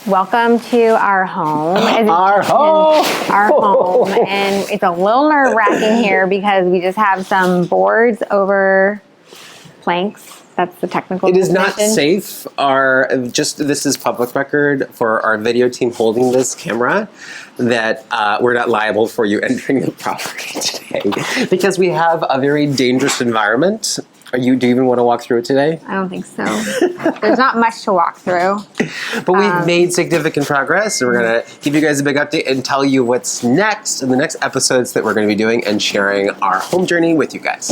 Welcome to our home. Our home! Our home. And it's a little nerve-wracking here because we just have some boards over planks. That's the technical It is not definition. safe. This is public record for our video team holding this camera that we're not liable for you entering the property today because we have a very dangerous environment. Do you even want to walk through it today? I don't think so. There's not much to walk through. But we've made significant progress, and we're going to give you guys a big update and tell you what's next in the next episodes that we're going to be doing and sharing our home journey with you guys.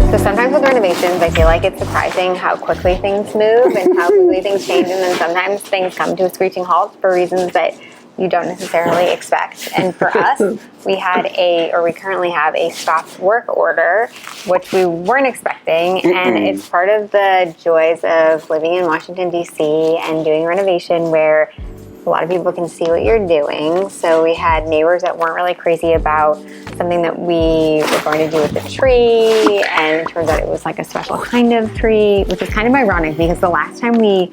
So sometimes with renovations, I feel like it's surprising how quickly things move and how quickly things change, and then sometimes things come to a screeching halt for reasons that you don't necessarily expect. And for us, we currently have a stop work order, which we weren't expecting, and it's part of the joys of living in Washington, D.C. and doing renovation where a lot of people can see what you're doing. So we had neighbors that weren't really crazy about something that we were going to do with the tree, and it turns out it was like a special kind of tree, which is kind of ironic because the last time we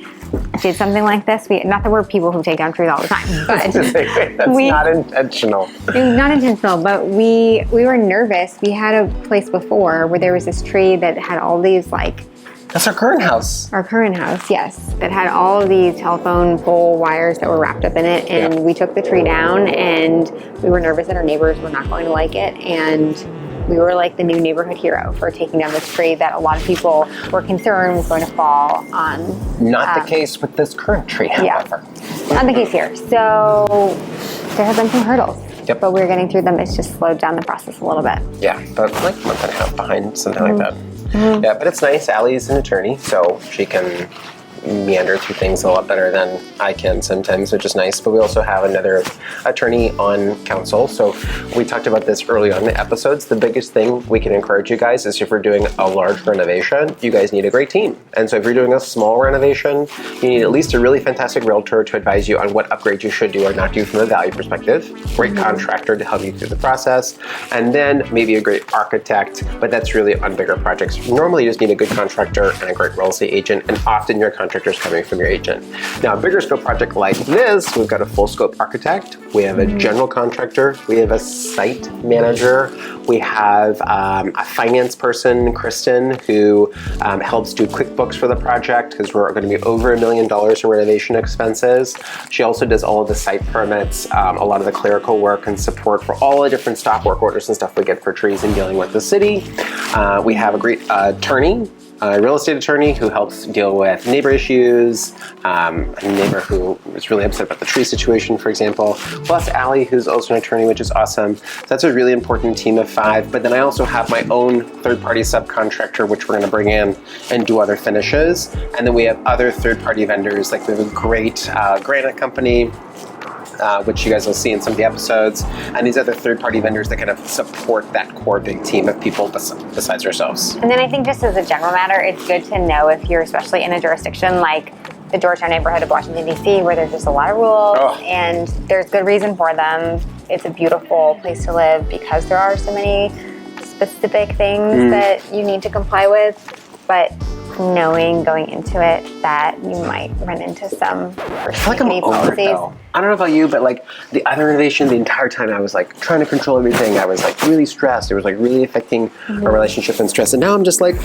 did something like this, not that we're people who take down trees all the time, but That's not intentional. It was not intentional, but we were nervous. We had a place before where there was this tree that had all these That's our current house. Our current house, yes, that had all of these telephone pole wires that were wrapped up in it, and we took the tree down, and we were nervous that our neighbors were not going to like it, and we were like the new neighborhood hero for taking down this tree that a lot of people were concerned was going to fall on. Not the case with this current tree, however. Yeah, not the case here. So there have been some hurdles. Yep. But we're getting through them. It's just slowed down the process a little bit. Yeah, but like a month and a half behind, something like that. Yeah, but it's nice. Allie's an attorney, so she can meander through things a lot better than I can sometimes, which is nice. But we also have another attorney on council. So we talked about this early on in the episodes. The biggest thing we can encourage you guys is if you're doing a large renovation, you guys need a great team. And so if you're doing a small renovation, you need at least a really fantastic realtor to advise you on what upgrades you should do or not do from a value perspective, great contractor to help you through the process, and then maybe a great architect, but that's really on bigger projects. Normally you just need a good contractor and a great real estate agent, and often your contractor's coming from your agent. Now, a bigger scope project like this, we've got a full scope architect, we have a general contractor, we have a site manager, we have a finance person, Kristen, who helps do QuickBooks for the project because we're going to be over $1 million in renovation expenses. She also does all of the site permits, a lot of the clerical work and support for all the different stop work orders and stuff we get for trees and dealing with the city. We have a great attorney, a real estate attorney who helps deal with neighbor issues, a neighbor who was really upset about the tree situation, for example, plus Allie, who's also an attorney, which is awesome. So that's a really important team of 5. But then I also have my own third-party subcontractor, which we're going to bring in and do other finishes. And then we have other third-party vendors, like we have a great granite company, which you guys will see in some of the episodes, and these other third-party vendors that kind of support that core big team of people besides ourselves. And then I think just as a general matter, it's good to know if you're especially in a jurisdiction like the Georgetown neighborhood of Washington, D.C., where there's just a lot of rules, and there's good reason for them. It's a beautiful place to live because there are so many specific things that you need to comply with, but knowing going into it that you might run into some persnickety policies. I don't know about you, but like the other renovation, the entire time I was like trying to control everything. I was like really stressed. It was like really affecting our relationship and stress. And now I'm just like,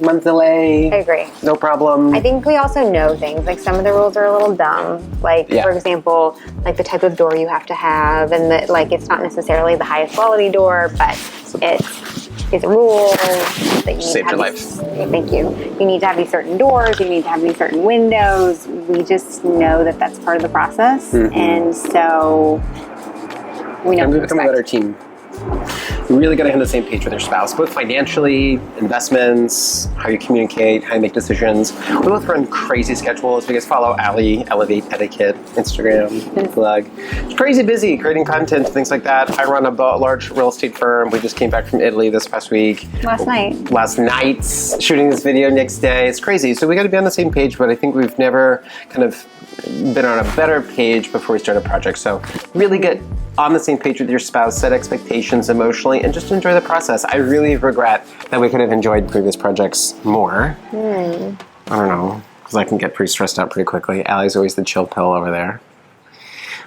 month delay. I agree. No problem. I think we also know things. Like some of the rules are a little dumb. Like for example, like the type of door you have to have, and that like it's not necessarily the highest quality door, but it's a rule that you need saved to have your life. Thank you. You need to have these certain doors. You need to have these certain windows. We just know that that's part of the process, and so we know. And we become a better team. You really got to get on the same page with your spouse, both financially, investments, how you communicate, how you make decisions. We both run crazy schedules. If you guys follow Allie, Elevate Etiquette, Instagram, blog. It's crazy busy creating content, things like that. I run a large real estate firm. We just came back from Italy this past week. Last night, shooting this video next day. It's crazy. So we got to be on the same page, but I think we've never kind of been on a better page before we start a project. So really get on the same page with your spouse, set expectations emotionally, and just enjoy the process. I really regret that we could have enjoyed previous projects more. I don't know, because I can get pretty stressed out pretty quickly. Allie's always the chill pill over there.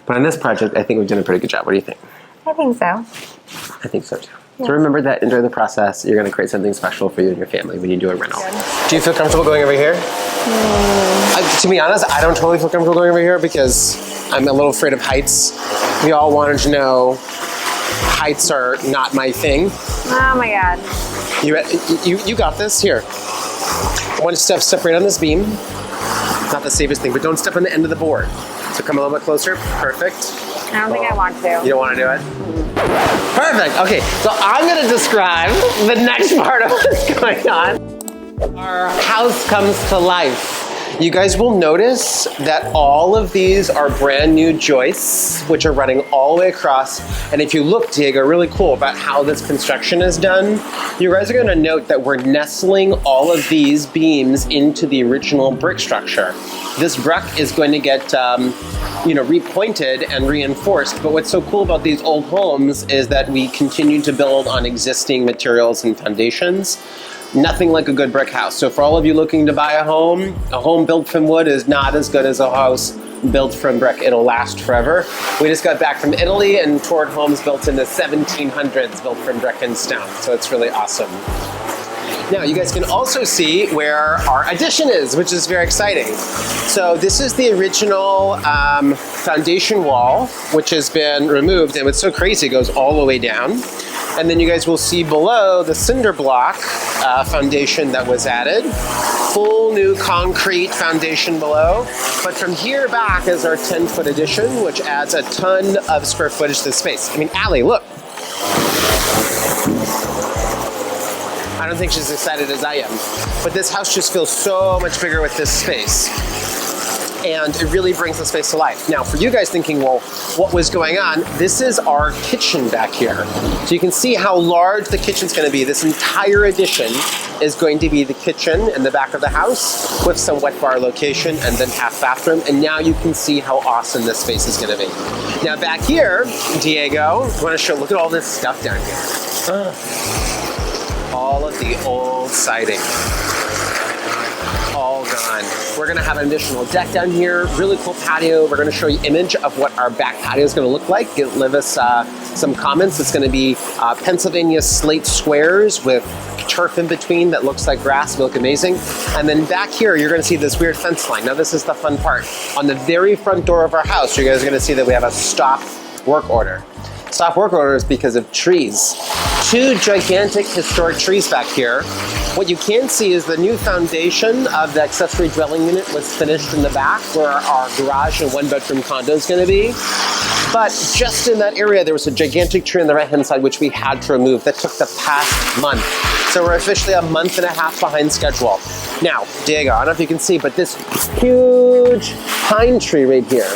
But on this project, I think we've done a pretty good job. What do you think? I think so. I think so too. Yeah. So remember that, enjoy the process. You're going to create something special for you and your family when you do a rental. Do you feel comfortable going over here? To be honest, I don't totally feel comfortable going over here because I'm a little afraid of heights. We all wanted to know heights are not my thing. Oh my God. You got this. Here. One step right on this beam. Not the safest thing, but don't step on the end of the board. So come a little bit closer. Perfect. I don't think I want to. You don't want to do it? Perfect. Okay, so I'm going to describe the next part of what's going on. Our house comes to life. You guys will notice that all of these are brand new joists, which are running all the way across. And if you look, Diego, really cool about how this construction is done, you guys are going to note that we're nestling all of these beams into the original brick structure. This brick is going to get repointed and reinforced. But what's so cool about these old homes is that we continue to build on existing materials and foundations. Nothing like a good brick house. So for all of you looking to buy a home built from wood is not as good as a house built from brick. It'll last forever. We just got back from Italy and toured homes built in the 1700s, built from brick and stone. So it's really awesome. Now you guys can also see where our addition is, which is very exciting. So this is the original foundation wall, which has been removed, and what's so crazy, it goes all the way down. And then you guys will see below the cinder block foundation that was added. Full new concrete foundation below. But from here back is our 10-foot addition, which adds a ton of square footage to the space. I mean, Allie, look. I don't think she's excited as I am. But this house just feels so much bigger with this space. And it really brings the space to life. Now, for you guys thinking, well, what was going on? This is our kitchen back here. So you can see how large the kitchen's gonna be. This entire addition is going to be the kitchen in the back of the house with some wet bar location and then half bathroom. And now you can see how awesome this space is gonna be. Now back here, Diego, I wanna show, look at all this stuff down here. All of the old siding. All gone. We're gonna have an additional deck down here, really cool patio. We're gonna show you image of what our back patio is gonna look like. Leave us some comments. It's gonna be Pennsylvania slate squares with turf in between that looks like grass, will look amazing. And then back here, you're gonna see this weird fence line. Now this is the fun part. On the very front door of our house, you guys are gonna see that we have a stop work order. Stop work order is because of trees. 2 gigantic historic trees back here. What you can see is the new foundation of the accessory dwelling unit was finished in the back where our garage and 1-bedroom condo is going to be. But just in that area, there was a gigantic tree on the right-hand side which we had to remove. That took the past month. So we're officially a month and a half behind schedule. Now, Diego, I don't know if you can see, but this huge pine tree right here,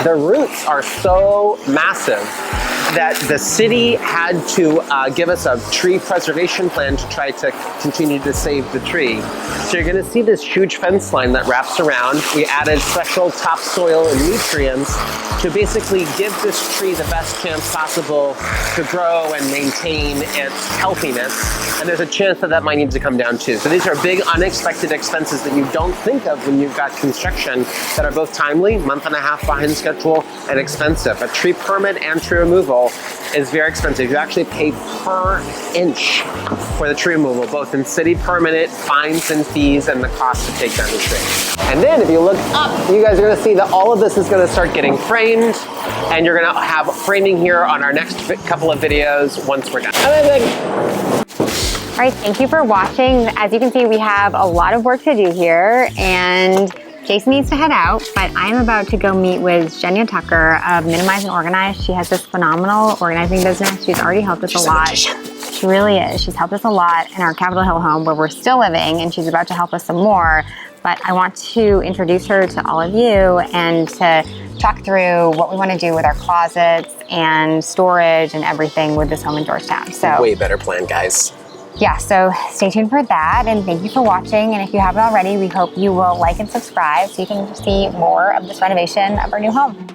the roots are so massive that the city had to give us a tree preservation plan to try to continue to save the tree. So you're gonna see this huge fence line that wraps around. We added special topsoil and nutrients to basically give this tree the best chance possible to grow and maintain its healthiness. And there's a chance that that might need to come down too. So these are big unexpected expenses that you don't think of when you've got construction that are both timely, month and a half behind schedule, and expensive. A tree permit and tree removal is very expensive. You actually pay per inch for the tree removal, both in city permanent, fines and fees, and the cost to take down the tree. And then if you look up, you guys are gonna see that all of this is gonna start getting framed, and you're gonna have framing here on our next couple of videos once we're done. All right, thank you for watching. As you can see, we have a lot of work to do here, and Jason needs to head out, but I'm about to go meet with Jenya Tucker of Minimize and Organize. She has this phenomenal organizing business. She's already helped us a lot. She really is. She's helped us a lot in our Capitol Hill home where we're still living, and she's about to help us some more. But I want to introduce her to all of you and to talk through what we want to do with our closets and storage and everything with this home in Georgetown. So Way better plan, guys. yeah, so stay tuned for that, and thank you for watching. And if you haven't already, we hope you will like and subscribe so you can see more of this renovation of our new home.